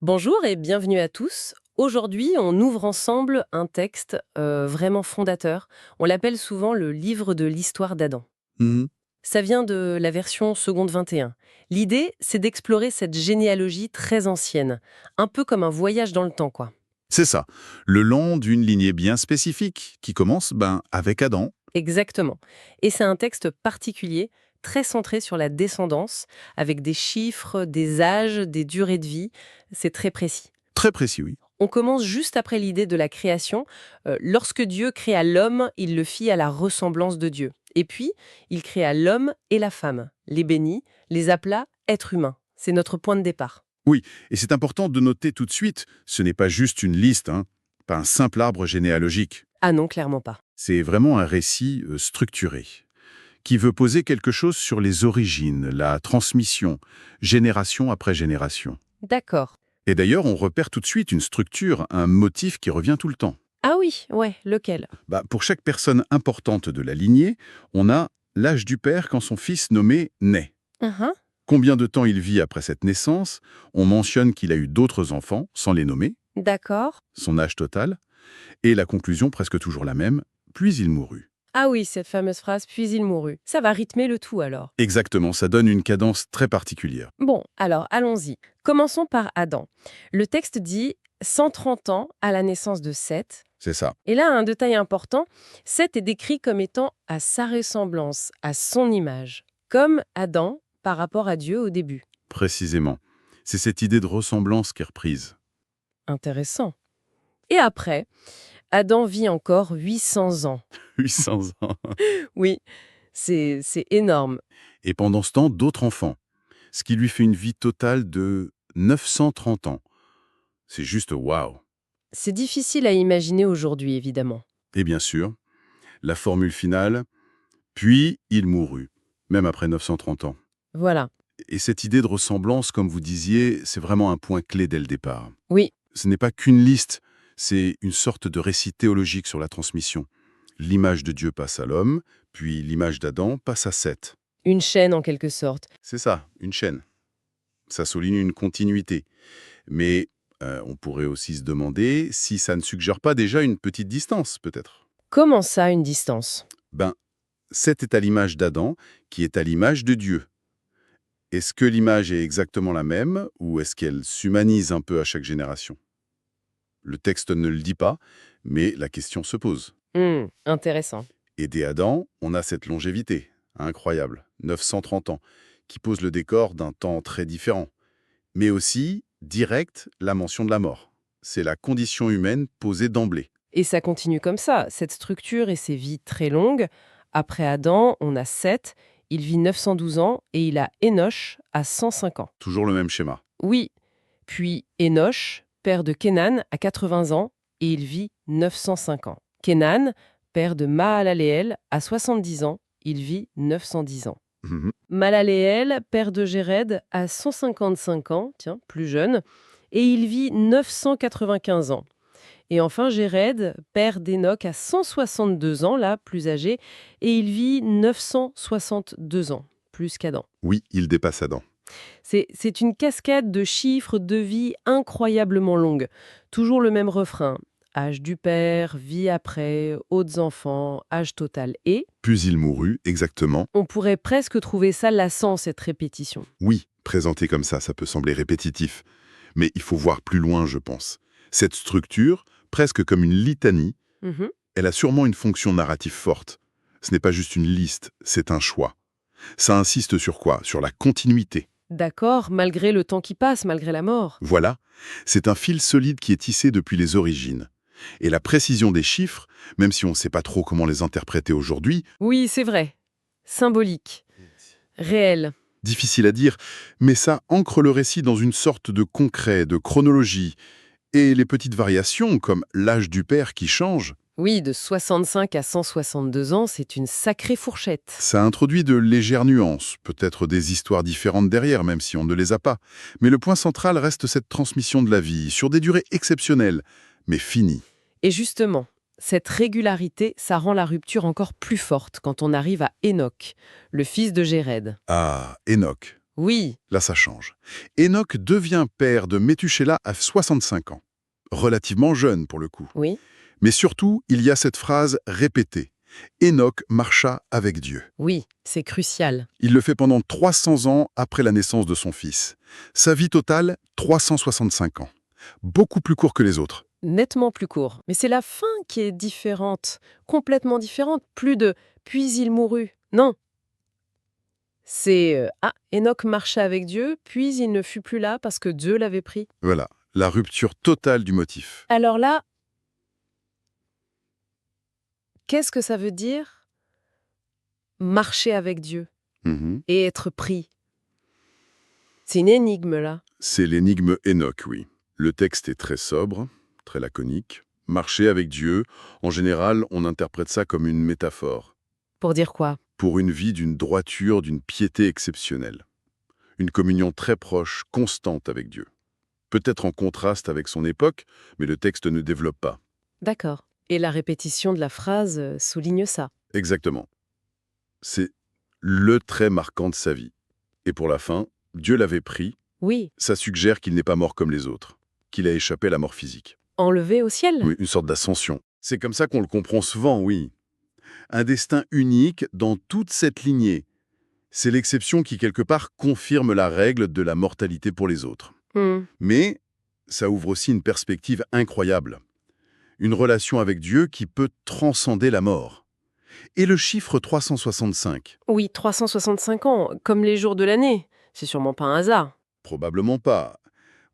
Bonjour et bienvenue à tous. Aujourd'hui, on ouvre ensemble un texte vraiment fondateur. On l'appelle souvent le livre de l'histoire d'Adam. Mhm. Ça vient de la version seconde 21. L'idée, c'est d'explorer cette généalogie très ancienne, un peu comme un voyage dans le temps, quoi. C'est ça, le long d'une lignée bien spécifique qui commence avec Adam. Exactement. Et c'est un texte particulier, très centré sur la descendance, avec des chiffres, des âges, des durées de vie. C'est très précis. Très précis, oui. On commence juste après l'idée de la création. Lorsque Dieu créa l'homme, il le fit à la ressemblance de Dieu. Et puis, il créa l'homme et la femme, les bénit, les appela êtres humains. C'est notre point de départ. Oui, et c'est important de noter tout de suite, ce n'est pas juste une liste, pas un simple arbre généalogique. Ah non, clairement pas. C'est vraiment un récit structuré, qui veut poser quelque chose sur les origines, la transmission, génération après génération. D'accord. Et d'ailleurs, on repère tout de suite une structure, un motif qui revient tout le temps. Ah oui, ouais, lequel? Pour chaque personne importante de la lignée, on a l'âge du père quand son fils nommé naît. Uhum. Combien de temps il vit après cette naissance? On mentionne qu'il a eu d'autres enfants, sans les nommer, D'accord. son âge total, et la conclusion presque toujours la même, puis il mourut. Ah oui, cette fameuse phrase, puis il mourut. Ça va rythmer le tout alors. Exactement, ça donne une cadence très particulière. Bon, alors allons-y. Commençons par Adam. Le texte dit 130 ans à la naissance de Seth. C'est ça, Et là, un détail important, Seth est décrit comme étant à sa ressemblance, à son image, comme Adam par rapport à Dieu au début. précisément. C'est cette idée de ressemblance qui est reprise. Intéressant. Et après, Adam vit encore 800 ans. 800 ans. Oui, c'est énorme. Et pendant ce temps, d'autres enfants. Ce qui lui fait une vie totale de 930 ans. C'est juste waouh. C'est difficile à imaginer aujourd'hui, évidemment. Et bien sûr, la formule finale, puis il mourut, même après 930 ans. Voilà. Et cette idée de ressemblance, comme vous disiez, c'est vraiment un point clé dès le départ. Oui, Ce n'est pas qu'une liste, c'est une sorte de récit théologique sur la transmission. L'image de Dieu passe à l'homme, puis l'image d'Adam passe à Seth. une chaîne en quelque sorte. C'est ça, une chaîne. Ça souligne une continuité. Mais on pourrait aussi se demander si ça ne suggère pas déjà une petite distance, peut-être. Comment ça, une distance? Ben, Seth est à l'image d'Adam, qui est à l'image de Dieu. Est-ce que l'image est exactement la même, ou est-ce qu'elle s'humanise un peu à chaque génération? Le texte ne le dit pas, mais la question se pose. Intéressant. Et dès Adam, on a cette longévité, incroyable, 930 ans, qui pose le décor d'un temps très différent. Mais aussi, direct, la mention de la mort. C'est la condition humaine posée d'emblée. Et ça continue comme ça, cette structure et ces vies très longues. Après Adam, on a Seth, il vit 912 ans et il a Enoch à 105 ans. Toujours le même schéma. Oui, puis Enoch, père de Kénan, à 80 ans et il vit 905 ans. Kénan, père de Mahalaleel, à 70 ans, il vit 910 ans. Mhm. Mahalaleel, père de Jéred, à 155 ans, tiens, plus jeune, et il vit 995 ans. Et enfin, Jéred, père d'Enoch, à 162 ans, là, plus âgé, et il vit 962 ans, plus qu'Adam. Oui, il dépasse Adam. C'est une cascade de chiffres de vie incroyablement longue. Toujours le même refrain. Âge du père, vie après, autres enfants, âge total. Et Puis il mourut, exactement. on pourrait presque trouver ça lassant, cette répétition. Oui, présenté comme ça peut sembler répétitif. Mais il faut voir plus loin, je pense. Cette structure, presque comme une litanie, Mhm. elle a sûrement une fonction narrative forte. Ce n'est pas juste une liste, c'est un choix. Ça insiste sur quoi? Sur la continuité. D'accord, malgré le temps qui passe, malgré la mort. Voilà, c'est un fil solide qui est tissé depuis les origines. Et la précision des chiffres, même si on ne sait pas trop comment les interpréter aujourd'hui, Oui, c'est vrai. Symbolique. Réel. difficile à dire, mais ça ancre le récit dans une sorte de concret, de chronologie. Et les petites variations, comme l'âge du père qui change, Oui, de 65 à 162 ans, c'est une sacrée fourchette. ça introduit de légères nuances, peut-être des histoires différentes derrière, même si on ne les a pas. Mais le point central reste cette transmission de la vie, sur des durées exceptionnelles, mais finies. Et justement, cette régularité, ça rend la rupture encore plus forte quand on arrive à Enoch, le fils de Jéred. Ah, Enoch. Oui, Là, ça change. Enoch devient père de Métuséla à 65 ans. Relativement jeune, pour le coup. oui, Mais surtout, il y a cette phrase répétée. Enoch marcha avec Dieu. oui, c'est crucial. Il le fait pendant 300 ans après la naissance de son fils. Sa vie totale, 365 ans. Beaucoup plus court que les autres. Nettement plus court. Mais c'est la fin qui est différente, complètement différente. Plus de puis il mourut. Non. C'est Enoch marcha avec Dieu, puis il ne fut plus là parce que Dieu l'avait pris. Voilà, la rupture totale du motif. Alors là, qu'est-ce que ça veut dire marcher avec Dieu Mhm. et être pris? C'est une énigme là. C'est l'énigme Enoch, oui. Le texte est très sobre, très laconique. Marcher avec Dieu, en général, on interprète ça comme une métaphore. Pour dire quoi? Pour une vie d'une droiture, d'une piété exceptionnelle. Une communion très proche, constante avec Dieu. Peut-être en contraste avec son époque, mais le texte ne développe pas. D'accord. Et la répétition de la phrase souligne ça. Exactement. C'est le trait marquant de sa vie. Et pour la fin, Dieu l'avait pris, Oui, ça suggère qu'il n'est pas mort comme les autres, qu'il a échappé à la mort physique. enlevé au ciel. Oui, une sorte d'ascension. C'est comme ça qu'on le comprend souvent, oui. Un destin unique dans toute cette lignée. C'est l'exception qui, quelque part, confirme la règle de la mortalité pour les autres. Hmm. Mais ça ouvre aussi une perspective incroyable. Une relation avec Dieu qui peut transcender la mort. Et le chiffre 365, Oui, 365 ans, comme les jours de l'année. C'est sûrement pas un hasard. probablement pas.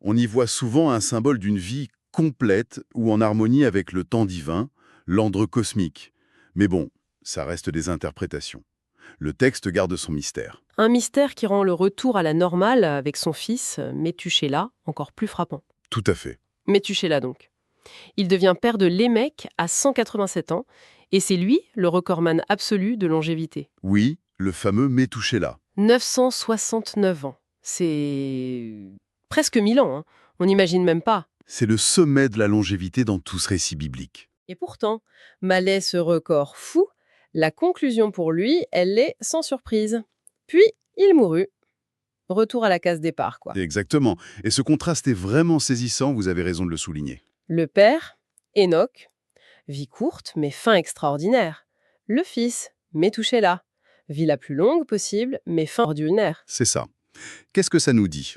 On y voit souvent un symbole d'une vie complète ou en harmonie avec le temps divin, l'ordre cosmique. Mais bon, ça reste des interprétations. Le texte garde son mystère. Un mystère qui rend le retour à la normale avec son fils, Métuséla, encore plus frappant. Tout à fait. Métuséla donc. Il devient père de Lémec à 187 ans, et c'est lui le recordman absolu de longévité. Oui, le fameux Métuséla. 969 ans. C'est presque 1000 ans, hein. On n'imagine même pas. C'est le sommet de la longévité dans tout ce récit biblique. Et pourtant, malgré ce record fou, la conclusion pour lui, elle est sans surprise. Puis, il mourut. Retour à la case départ, quoi. Exactement. Et ce contraste est vraiment saisissant, vous avez raison de le souligner. Le père, Enoch, vie courte mais fin extraordinaire. Le fils, Métuséla, vie la plus longue possible mais fin ordinaire. C'est ça. Qu'est-ce que ça nous dit?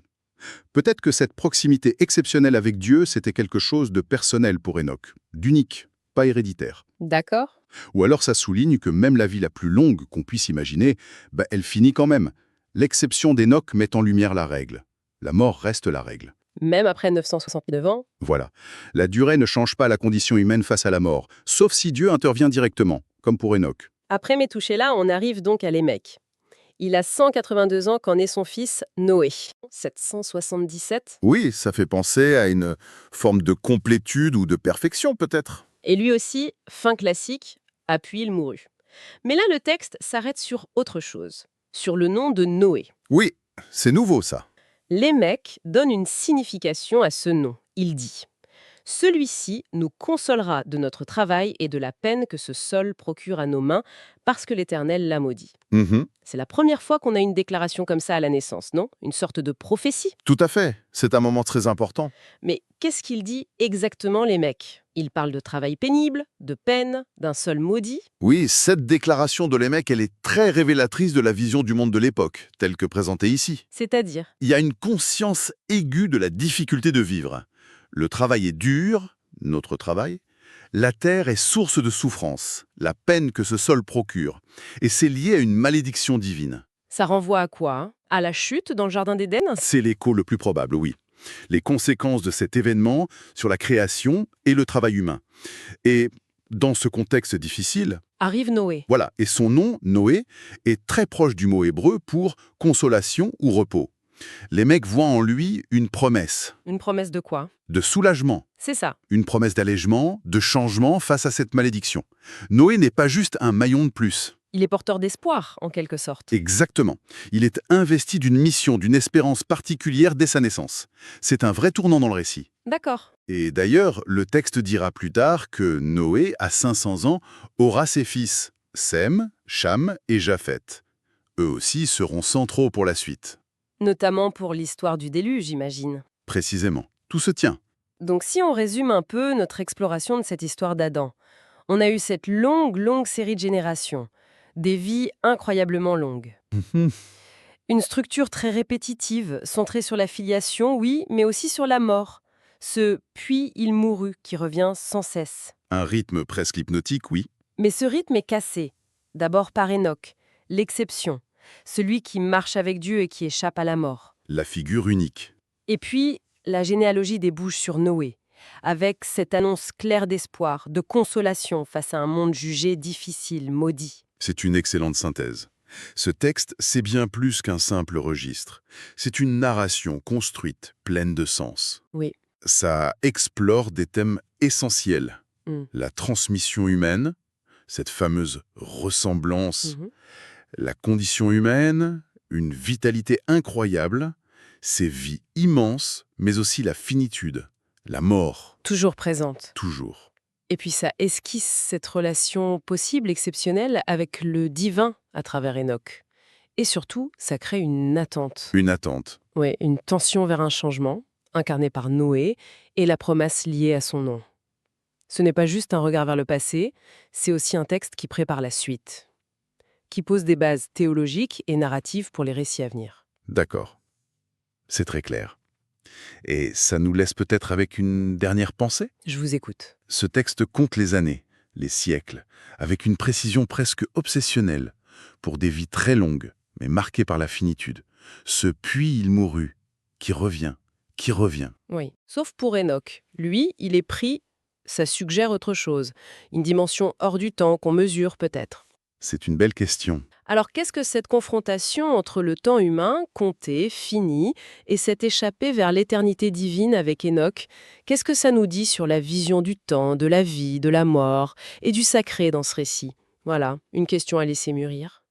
Peut-être que cette proximité exceptionnelle avec Dieu, c'était quelque chose de personnel pour Enoch, d'unique, pas héréditaire. D'accord? Ou alors ça souligne que même la vie la plus longue qu'on puisse imaginer, elle finit quand même. L'exception d'Enoch met en lumière la règle. La mort reste la règle. Même après 969 ans, Voilà. La durée ne change pas la condition humaine face à la mort, sauf si Dieu intervient directement, comme pour Enoch. après Métuséla, on arrive donc à Lémec. Il a 182 ans quand naît son fils Noé. 777. Oui, ça fait penser à une forme de complétude ou de perfection peut-être. Et lui aussi, fin classique, puis il mourut. Mais là, le texte s'arrête sur autre chose, sur le nom de Noé. Oui, c'est nouveau ça. Lémec donne une signification à ce nom. Il dit « Celui-ci nous consolera de notre travail et de la peine que ce sol procure à nos mains, parce que l'Éternel l'a maudit. » C'est la première fois qu'on a une déclaration comme ça à la naissance, non? Une sorte de prophétie. Tout à fait, c'est un moment très important. Mais qu'est-ce qu'il dit exactement, Lémec? Il parle de travail pénible, de peine, d'un sol maudit. Oui, cette déclaration de Lémec, elle est très révélatrice de la vision du monde de l'époque, telle que présentée ici. C'est-à-dire, Il y a une conscience aiguë de la difficulté de vivre. Le travail est dur, notre travail. La terre est source de souffrance, la peine que ce sol procure. Et c'est lié à une malédiction divine. ça renvoie à quoi, hein? À la chute dans le Jardin d'Éden? C'est l'écho le plus probable, oui. Les conséquences de cet événement sur la création et le travail humain. Et dans ce contexte difficile, Arrive Noé. voilà, et son nom, Noé, est très proche du mot hébreu pour consolation ou repos. Les mecs voient en lui une promesse Une promesse de quoi? de soulagement, C'est ça. une promesse d'allègement, de changement face à cette malédiction. Noé n'est pas juste un maillon de plus. Il est porteur d'espoir, en quelque sorte. Exactement. Il est investi d'une mission, d'une espérance particulière dès sa naissance. C'est un vrai tournant dans le récit. D'accord. Et d'ailleurs, le texte dira plus tard que Noé, à 500 ans, aura ses fils, Sem, Cham et Japheth. Eux aussi seront centraux pour la suite. Notamment pour l'histoire du déluge, j'imagine. Précisément. Tout se tient. Donc si on résume un peu notre exploration de cette histoire d'Adam, on a eu cette longue série de générations, des vies incroyablement longues. Une structure très répétitive, centrée sur la filiation, oui, mais aussi sur la mort. Ce « puis il mourut » qui revient sans cesse. Un rythme presque hypnotique, oui. Mais ce rythme est cassé. D'abord par Enoch, l'exception, celui qui marche avec Dieu et qui échappe à la mort. La figure unique. Et puis, la généalogie débouche sur Noé, avec cette annonce claire d'espoir, de consolation face à un monde jugé difficile, maudit. C'est une excellente synthèse. Ce texte, c'est bien plus qu'un simple registre. C'est une narration construite, pleine de sens. Oui. Ça explore des thèmes essentiels. Mm. La transmission humaine, cette fameuse ressemblance, Mhm. la condition humaine, une vitalité incroyable, ces vies immenses, mais aussi la finitude, la mort, Toujours présente. toujours. Et puis ça esquisse cette relation possible, exceptionnelle, avec le divin à travers Enoch. Et surtout, ça crée une attente. Une attente. Oui, une tension vers un changement, incarné par Noé, et la promesse liée à son nom. Ce n'est pas juste un regard vers le passé, c'est aussi un texte qui prépare la suite, qui pose des bases théologiques et narratives pour les récits à venir. D'accord. C'est très clair. Et ça nous laisse peut-être avec une dernière pensée? Je vous écoute. Ce texte compte les années, les siècles, avec une précision presque obsessionnelle, pour des vies très longues, mais marquées par la finitude. Ce puis il mourut, qui revient, qui revient. Oui. Sauf pour Enoch. Lui, il est pris, ça suggère autre chose. Une dimension hors du temps qu'on mesure peut-être. C'est une belle question. Alors qu'est-ce que cette confrontation entre le temps humain, compté, fini, et cette échappée vers l'éternité divine avec Enoch, qu'est-ce que ça nous dit sur la vision du temps, de la vie, de la mort et du sacré dans ce récit? Voilà, une question à laisser mûrir.